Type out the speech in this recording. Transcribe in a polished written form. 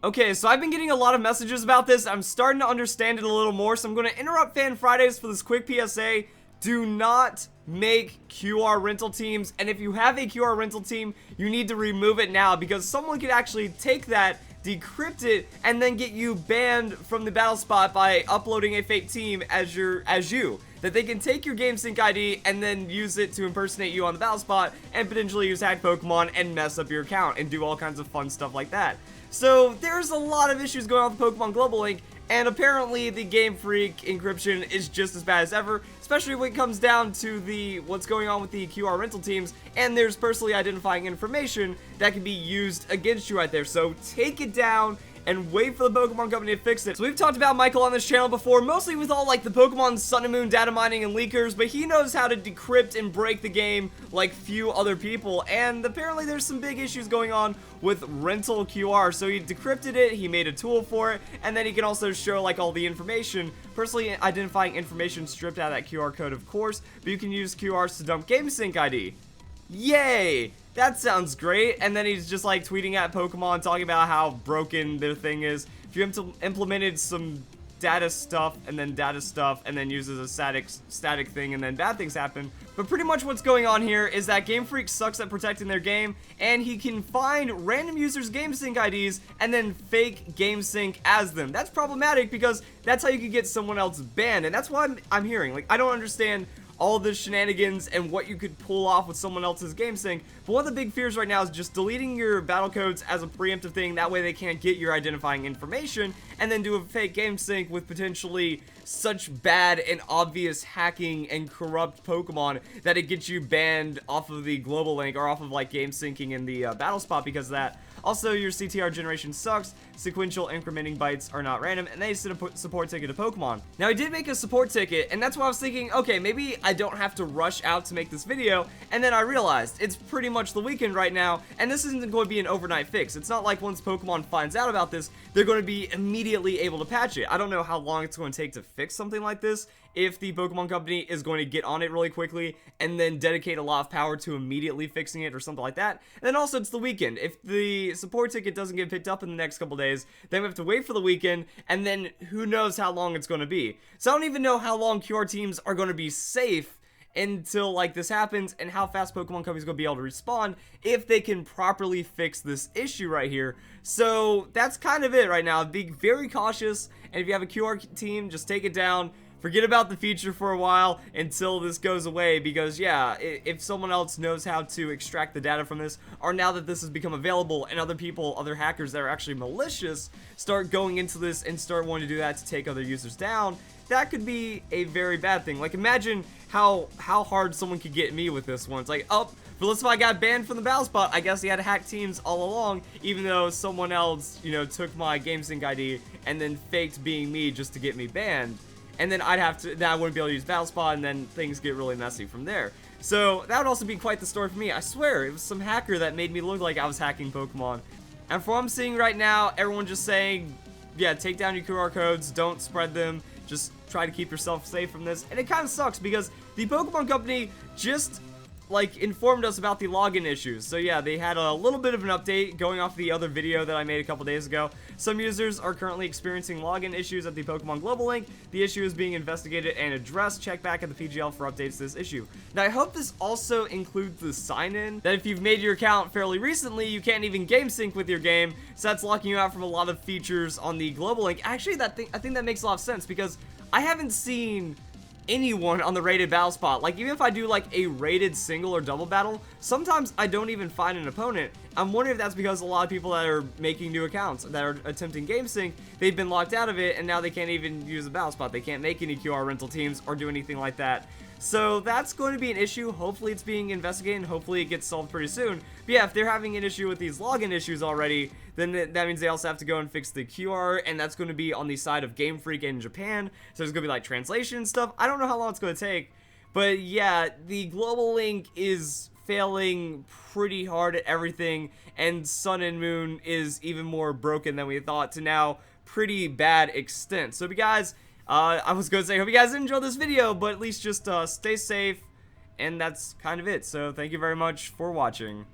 Okay, so I've been getting a lot of messages about this. I'm starting to understand it a little more, so I'm going to interrupt Fan Fridays for this quick PSA. Do not make QR rental teams, and if you have a QR rental team, you need to remove it now, because someone could actually take that, decrypt it, and then get you banned from the battle spot by uploading a fake team as you. That they can take your GameSync ID and then use it to impersonate you on the battle spot and potentially use hacked Pokemon and mess up your account and do all kinds of fun stuff like that. So there's a lot of issues going on with Pokemon Global Link, and apparently the Game Freak encryption is just as bad as ever, especially when it comes down to what's going on with the QR rental teams, and there's personally identifying information that can be used against you right there. So take it down and wait for the Pokemon Company to fix it. So we've talked about Michael on this channel before, mostly with all like the Pokemon Sun and Moon data mining and leakers, but he knows how to decrypt and break the game like few other people, and apparently there's some big issues going on with rental QR. So he decrypted it, he made a tool for it, and then he can also show like all the information, personally identifying information stripped out of that QR code, of course, but you can use QRs to dump GameSync ID. Yay! That sounds great. And then he's just like tweeting at Pokemon, talking about how broken their thing is. If you implemented some data stuff, and then uses a static thing, and then bad things happen. But pretty much what's going on here is that Game Freak sucks at protecting their game, and he can find random users' GameSync IDs and then fake GameSync as them. That's problematic because that's how you can get someone else banned, and that's what I'm hearing. Like, I don't understand all the shenanigans and what you could pull off with someone else's game sync, but one of the big fears right now is just deleting your battle codes as a preemptive thing. That way they can't get your identifying information, and then do a fake game sync with potentially such bad and obvious hacking and corrupt Pokemon that it gets you banned off of the global link or off of like game syncing in the battle spot because of that. Also, your CTR generation sucks, sequential incrementing bytes are not random, and they send a support ticket to Pokemon. Now, I did make a support ticket, and that's why I was thinking, okay, maybe I don't have to rush out to make this video, and then I realized it's pretty much the weekend right now, and this isn't going to be an overnight fix. It's not like once Pokemon finds out about this, they're going to be immediately able to patch it. I don't know how long it's going to take to fix something like this, if the Pokemon Company is going to get on it really quickly and then dedicate a lot of power to immediately fixing it or something like that. And then also, it's the weekend. If the support ticket doesn't get picked up in the next couple days, then we have to wait for the weekend, and then who knows how long it's going to be. So I don't even know how long QR teams are going to be safe until like this happens, and how fast Pokemon Company's going to be able to respond if they can properly fix this issue right here. So that's kind of it right now. Be very cautious, and if you have a QR team, just take it down. Forget about the feature for a while until this goes away, because yeah, if someone else knows how to extract the data from this, or now that this has become available and other people, other hackers that are actually malicious start going into this and start wanting to do that to take other users down, that could be a very bad thing. Like, imagine how hard someone could get me with this one. It's like, oh, Verlisify got banned from the battle spot. I guess he had hacked teams all along, even though someone else, you know, took my GameSync ID and then faked being me just to get me banned. And then I wouldn't be able to use Battle Spot, and then things get really messy from there. So that would also be quite the story for me. I swear, it was some hacker that made me look like I was hacking Pokemon. And from what I'm seeing right now, everyone just saying, yeah, take down your QR codes, don't spread them, just try to keep yourself safe from this. And it kind of sucks because the Pokemon Company just like informed us about the login issues. So yeah, they had a little bit of an update going off the other video that I made a couple days ago. Some users are currently experiencing login issues at the Pokemon Global Link. The issue is being investigated and addressed. Check back at the PGL for updates to this issue. Now, I hope this also includes the sign-in, that if you've made your account fairly recently, you can't even game sync with your game, so that's locking you out from a lot of features on the Global Link. Actually, I think that makes a lot of sense, because I haven't seen anyone on the rated battle spot. Like, even if I do like a rated single or double battle, sometimes I don't even find an opponent. I'm wondering if that's because a lot of people that are making new accounts that are attempting game sync, they've been locked out of it, and now they can't even use the battle spot. They can't make any QR rental teams or do anything like that. So that's going to be an issue. Hopefully it's being investigated, and hopefully it gets solved pretty soon. But yeah, if they're having an issue with these login issues already, then that means they also have to go and fix the QR, and that's going to be on the side of Game Freak in Japan. So there's going to be like translation and stuff. I don't know how long it's going to take, but yeah, the global link is failing pretty hard at everything, and Sun and Moon is even more broken than we thought, to now pretty bad extent. So if you guys, I was going to say, hope you guys enjoyed this video, but at least just stay safe, and that's kind of it. So thank you very much for watching.